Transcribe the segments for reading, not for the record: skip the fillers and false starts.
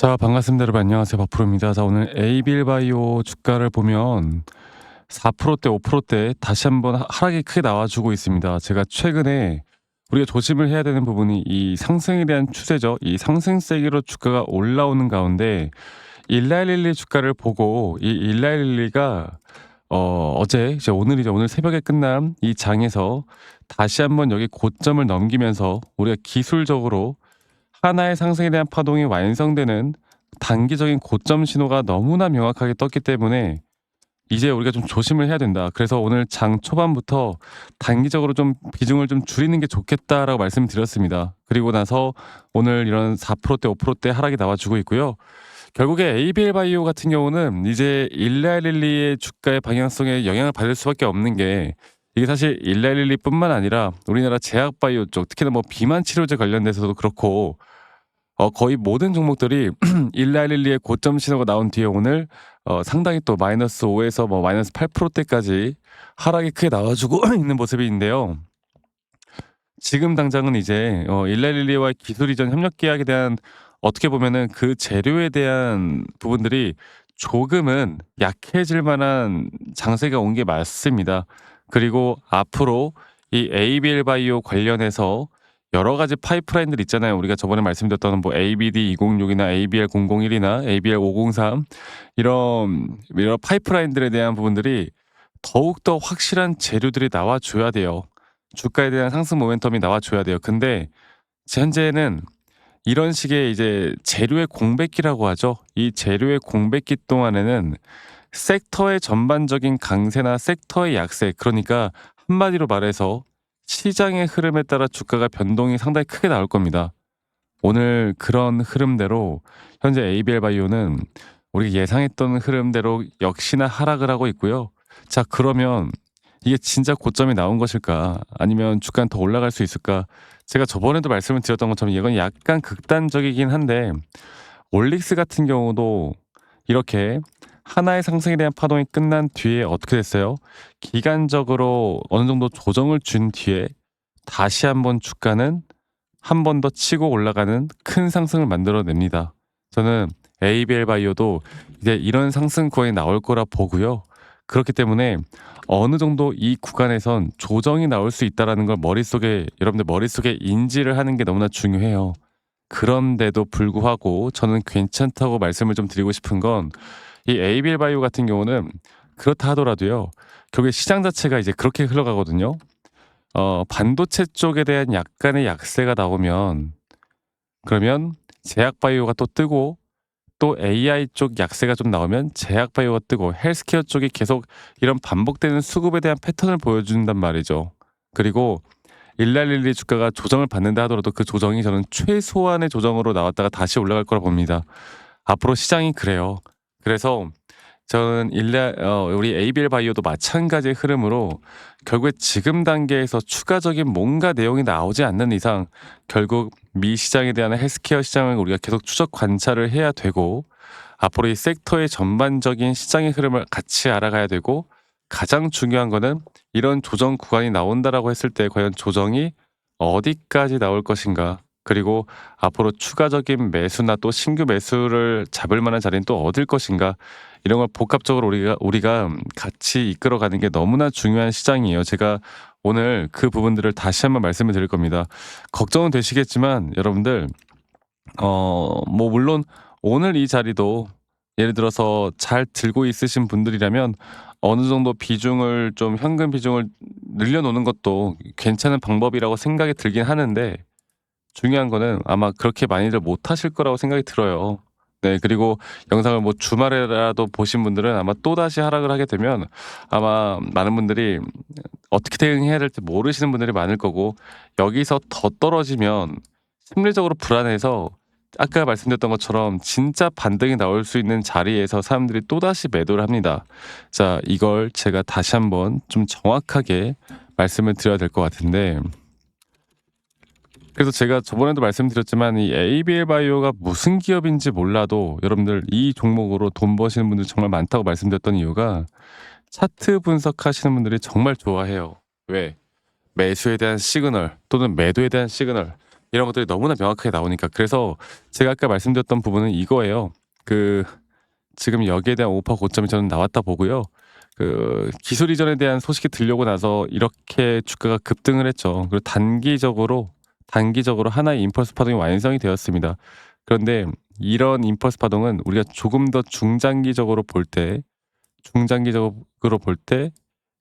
자, 반갑습니다. 여러분 안녕하세요. 박프로입니다. 자, 오늘 에이빌 바이오 주가를 보면 4%대, 5%대 다시 한번 하락이 크게 나와주고 있습니다. 제가 최근에 우리가 조심을 해야 되는 부분이 이 상승에 대한 추세죠. 이 상승 세기로 주가가 올라오는 가운데 일라일릴리 주가를 보고 이 일라일릴리가 어제 이제 오늘이죠. 오늘 새벽에 끝난 이 장에서 다시 한번 여기 고점을 넘기면서 우리가 기술적으로 하나의 상승에 대한 파동이 완성되는 단기적인 고점 신호가 너무나 명확하게 떴기 때문에 이제 우리가 좀 조심을 해야 된다. 그래서 오늘 장 초반부터 단기적으로 좀 비중을 좀 줄이는 게 좋겠다라고 말씀드렸습니다. 그리고 나서 오늘 이런 4%대 5%대 하락이 나와주고 있고요. 결국에 ABL 바이오 같은 경우는 이제 일라일릴리의 주가의 방향성에 영향을 받을 수밖에 없는 게 이게 사실 일라일릴리뿐만 아니라 우리나라 제약 바이오 쪽 특히나 뭐 비만 치료제 관련돼서도 그렇고 거의 모든 종목들이 일라일릴리의 고점 신호가 나온 뒤에 오늘 상당히 또 -5에서 뭐 -8%대까지 하락이 크게 나와주고 있는 모습인데요. 지금 당장은 이제 일라일릴리와 기술 이전 협력 계약에 대한 어떻게 보면은 그 재료에 대한 부분들이 조금은 약해질 만한 장세가 온 게 맞습니다. 그리고 앞으로 이 ABL 바이오 관련해서 여러 가지 파이프라인들 있잖아요. 우리가 저번에 말씀드렸던 뭐 ABD206이나 ABL001이나 ABL503 이런 파이프라인들에 대한 부분들이 더욱더 확실한 재료들이 나와줘야 돼요. 주가에 대한 상승 모멘텀이 나와줘야 돼요. 근데 현재는 이런 식의 이제 재료의 공백기라고 하죠. 이 재료의 공백기 동안에는 섹터의 전반적인 강세나 섹터의 약세, 그러니까 한마디로 말해서 시장의 흐름에 따라 주가가 변동이 상당히 크게 나올 겁니다. 오늘 그런 흐름대로 현재 ABL 바이오는 우리가 예상했던 흐름대로 역시나 하락을 하고 있고요. 자, 그러면 이게 진짜 고점이 나온 것일까? 아니면 주가는 더 올라갈 수 있을까? 제가 저번에도 말씀을 드렸던 것처럼 이건 약간 극단적이긴 한데 올릭스 같은 경우도 이렇게 하나의 상승에 대한 파동이 끝난 뒤에 어떻게 됐어요? 기간적으로 어느 정도 조정을 준 뒤에 다시 한번 주가는 한 번 더 치고 올라가는 큰 상승을 만들어냅니다. 저는 ABL 바이오도 이제 이런 상승 구간이 나올 거라 보고요. 그렇기 때문에 어느 정도 이 구간에선 조정이 나올 수 있다라는 걸 여러분들 머릿속에 인지를 하는 게 너무나 중요해요. 그런데도 불구하고 저는 괜찮다고 말씀을 좀 드리고 싶은 건 이 ABL 바이오 같은 경우는 그렇다 하더라도요. 결국에 시장 자체가 이제 그렇게 흘러가거든요. 반도체 쪽에 대한 약간의 약세가 나오면 그러면 제약 바이오가 또 뜨고 또 AI 쪽 약세가 좀 나오면 제약 바이오가 뜨고 헬스케어 쪽이 계속 이런 반복되는 수급에 대한 패턴을 보여준단 말이죠. 그리고 일랄릴리 주가가 조정을 받는다 하더라도 그 조정이 저는 최소한의 조정으로 나왔다가 다시 올라갈 거라 봅니다. 앞으로 시장이 그래요. 그래서 저는 우리 ABL 바이오도 마찬가지의 흐름으로 결국에 지금 단계에서 추가적인 뭔가 내용이 나오지 않는 이상 결국 미 시장에 대한 헬스케어 시장을 우리가 계속 추적 관찰을 해야 되고 앞으로 이 섹터의 전반적인 시장의 흐름을 같이 알아가야 되고 가장 중요한 거는 이런 조정 구간이 나온다라고 했을 때 과연 조정이 어디까지 나올 것인가, 그리고 앞으로 추가적인 매수나 또 신규 매수를 잡을 만한 자리는 또 어딜 것인가, 이런 걸 복합적으로 우리가 같이 이끌어가는 게 너무나 중요한 시장이에요. 제가 오늘 그 부분들을 다시 한번 말씀을 드릴 겁니다. 걱정은 되시겠지만 여러분들 뭐 물론 오늘 이 자리도 예를 들어서 잘 들고 있으신 분들이라면 어느 정도 비중을 좀 현금 비중을 늘려놓는 것도 괜찮은 방법이라고 생각이 들긴 하는데 중요한 거는 아마 그렇게 많이들 못 하실 거라고 생각이 들어요. 네, 그리고 영상을 뭐 주말에라도 보신 분들은 아마 또다시 하락을 하게 되면 아마 많은 분들이 어떻게 대응해야 될지 모르시는 분들이 많을 거고, 여기서 더 떨어지면 심리적으로 불안해서 아까 말씀드렸던 것처럼 진짜 반등이 나올 수 있는 자리에서 사람들이 또다시 매도를 합니다. 자, 이걸 제가 다시 한번 좀 정확하게 말씀을 드려야 될 것 같은데, 그래서 제가 저번에도 말씀드렸지만 이 ABL 바이오가 무슨 기업인지 몰라도 여러분들 이 종목으로 돈 버시는 분들 정말 많다고 말씀드렸던 이유가 차트 분석하시는 분들이 정말 좋아해요. 왜? 매수에 대한 시그널 또는 매도에 대한 시그널, 이런 것들이 너무나 명확하게 나오니까. 그래서 제가 아까 말씀드렸던 부분은 이거예요. 그 지금 여기에 대한 오파 고점이 저는 나왔다 보고요. 기술 이전에 대한 소식이 들려오고 나서 이렇게 주가가 급등을 했죠. 그리고 단기적으로 하나의 임펄스 파동이 완성이 되었습니다. 그런데 이런 임펄스 파동은 우리가 조금 더 중장기적으로 볼 때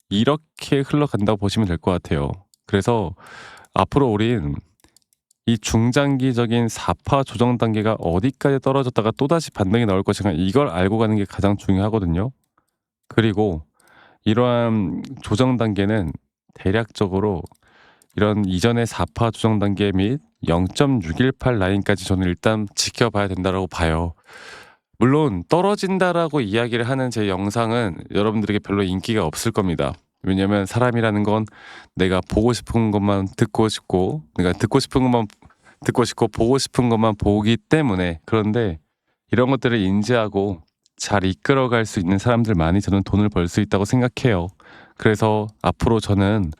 이렇게 흘러간다고 보시면 될 것 같아요. 그래서 앞으로 우린 이 중장기적인 4파 조정 단계가 어디까지 떨어졌다가 또다시 반등이 나올 것인가, 이걸 알고 가는 게 가장 중요하거든요. 그리고 이러한 조정 단계는 대략적으로 이런 이전의 4파 조정 단계 및 0.618 라인까지 저는 일단 지켜봐야 된다라고 봐요. 물론 떨어진다라고 이야기를 하는 제 영상은 여러분들에게 별로 인기가 없을 겁니다. 왜냐면 사람이라는 건 내가 보고 싶은 것만 듣고 싶고, 내가 듣고 싶은 것만 듣고 싶고 보고 싶은 것만 보기 때문에. 그런데 이런 것들을 인지하고 잘 이끌어갈 수 있는 사람들만이 저는 돈을 벌 수 있다고 생각해요. 그래서 앞으로 저는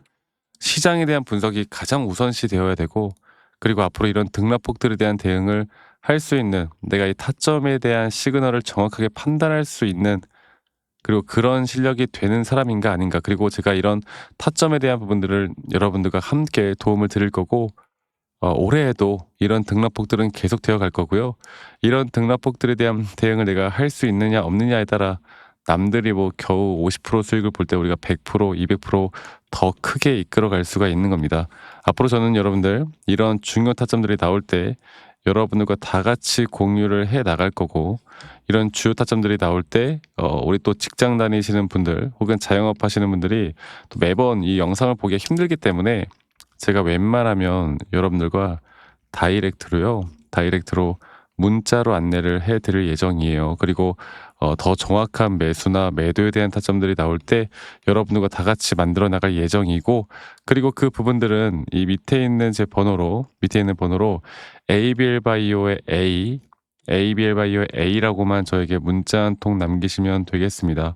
시장에 대한 분석이 가장 우선시 되어야 되고, 그리고 앞으로 이런 등락폭들에 대한 대응을 할 수 있는, 내가 이 타점에 대한 시그널을 정확하게 판단할 수 있는, 그리고 그런 실력이 되는 사람인가 아닌가, 그리고 제가 이런 타점에 대한 부분들을 여러분들과 함께 도움을 드릴 거고, 올해에도 이런 등락폭들은 계속되어 갈 거고요. 이런 등락폭들에 대한 대응을 내가 할 수 있느냐 없느냐에 따라 남들이 뭐 겨우 50% 수익을 볼 때 우리가 100%, 200%더 크게 이끌어 갈 수가 있는 겁니다. 앞으로 저는 여러분들 이런 중요 타점들이 나올 때 여러분들과 다 같이 공유를 해 나갈 거고, 이런 주요 타점들이 나올 때 우리 또 직장 다니시는 분들 혹은 자영업 하시는 분들이 또 매번 이 영상을 보기가 힘들기 때문에 제가 웬만하면 여러분들과 다이렉트로 문자로 안내를 해 드릴 예정이에요. 그리고 더 정확한 매수나 매도에 대한 타점들이 나올 때 여러분들과 다 같이 만들어 나갈 예정이고, 그리고 그 부분들은 이 밑에 있는 번호로 ABL 바이오의 A라고만 저에게 문자 한 통 남기시면 되겠습니다.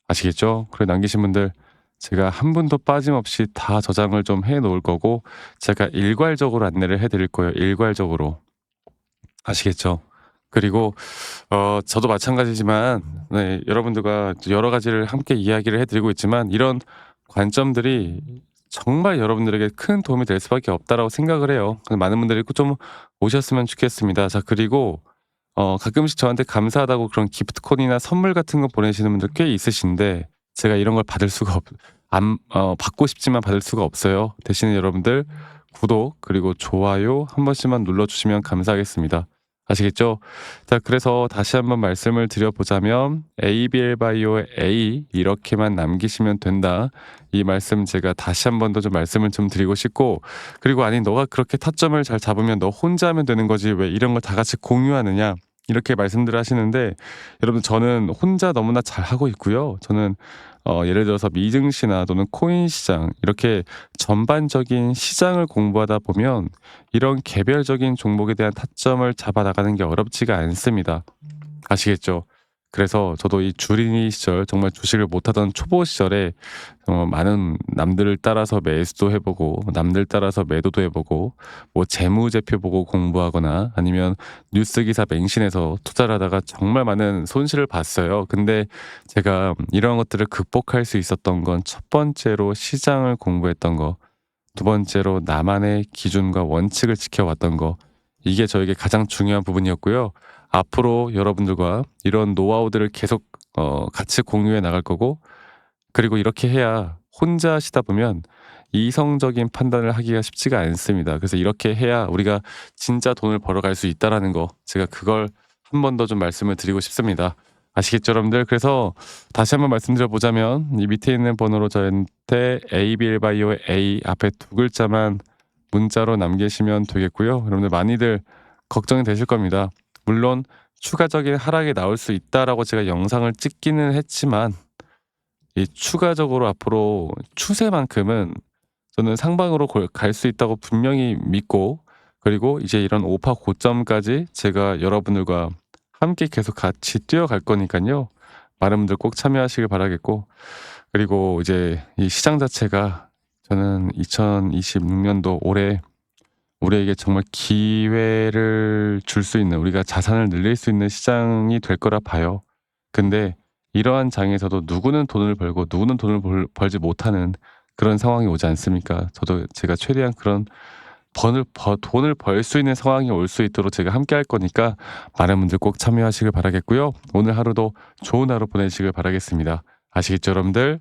아시겠죠? 그리고 남기신 분들 제가 한 분도 빠짐없이 다 저장을 좀 해 놓을 거고, 제가 일괄적으로 안내를 해 드릴 거예요, 일괄적으로. 아시겠죠? 그리고 저도 마찬가지지만, 네, 여러분들과 여러 가지를 함께 이야기를 해 드리고 있지만 이런 관점들이 정말 여러분들에게 큰 도움이 될 수밖에 없다라고 생각을 해요. 많은 분들이 꼭 좀 오셨으면 좋겠습니다. 자, 그리고 가끔씩 저한테 감사하다고 그런 기프트콘이나 선물 같은 거 보내시는 분들 꽤 있으신데, 제가 이런 걸 받을 수가 없 안 받고 싶지만 받을 수가 없어요. 대신에 여러분들 구독 그리고 좋아요 한 번씩만 눌러 주시면 감사하겠습니다. 아시겠죠? 자, 그래서 다시 한번 말씀을 드려 보자면 ABL 바이오의 A 이렇게만 남기시면 된다. 이 말씀 제가 다시 한 번 더 좀 말씀을 좀 드리고 싶고, 그리고 아니 너가 그렇게 타점을 잘 잡으면 너 혼자 하면 되는 거지 왜 이런 걸 다 같이 공유하느냐, 이렇게 말씀들을 하시는데, 여러분 저는 혼자 너무나 잘하고 있고요. 저는 예를 들어서 미증시나 또는 코인 시장, 이렇게 전반적인 시장을 공부하다 보면 이런 개별적인 종목에 대한 타점을 잡아 나가는 게 어렵지가 않습니다. 아시겠죠? 그래서 저도 이 주린이 시절, 정말 주식을 못하던 초보 시절에 많은 남들을 따라서 매수도 해보고 남들 따라서 매도도 해보고 뭐 재무제표 보고 공부하거나 아니면 뉴스 기사 맹신해서 투자를 하다가 정말 많은 손실을 봤어요. 근데 제가 이런 것들을 극복할 수 있었던 건 첫 번째로 시장을 공부했던 거, 두 번째로 나만의 기준과 원칙을 지켜왔던 거, 이게 저에게 가장 중요한 부분이었고요. 앞으로 여러분들과 이런 노하우들을 계속 같이 공유해 나갈 거고, 그리고 이렇게 해야 혼자 하시다 보면 이성적인 판단을 하기가 쉽지가 않습니다. 그래서 이렇게 해야 우리가 진짜 돈을 벌어갈 수 있다라는 거, 제가 그걸 한 번 더 좀 말씀을 드리고 싶습니다. 아시겠죠, 여러분들? 그래서 다시 한번 말씀드려 보자면 이 밑에 있는 번호로 저한테 ABL바이오의 A 앞에 두 글자만 문자로 남기시면 되겠고요. 여러분들 많이들 걱정이 되실 겁니다. 물론 추가적인 하락이 나올 수 있다라고 제가 영상을 찍기는 했지만, 이 추가적으로 앞으로 추세만큼은 저는 상방으로 갈 수 있다고 분명히 믿고, 그리고 이제 이런 오파 고점까지 제가 여러분들과 함께 계속 같이 뛰어갈 거니까요. 많은 분들 꼭 참여하시길 바라겠고, 그리고 이제 이 시장 자체가 저는 2026년도 올해 우리에게 정말 기회를 줄 수 있는, 우리가 자산을 늘릴 수 있는 시장이 될 거라 봐요. 근데 이러한 장에서도 누구는 돈을 벌고 누구는 벌지 못하는 그런 상황이 오지 않습니까? 제가 최대한 그런 돈을 벌 수 있는 상황이 올 수 있도록 제가 함께 할 거니까 많은 분들 꼭 참여하시길 바라겠고요. 오늘 하루도 좋은 하루 보내시길 바라겠습니다. 아시겠죠, 여러분들?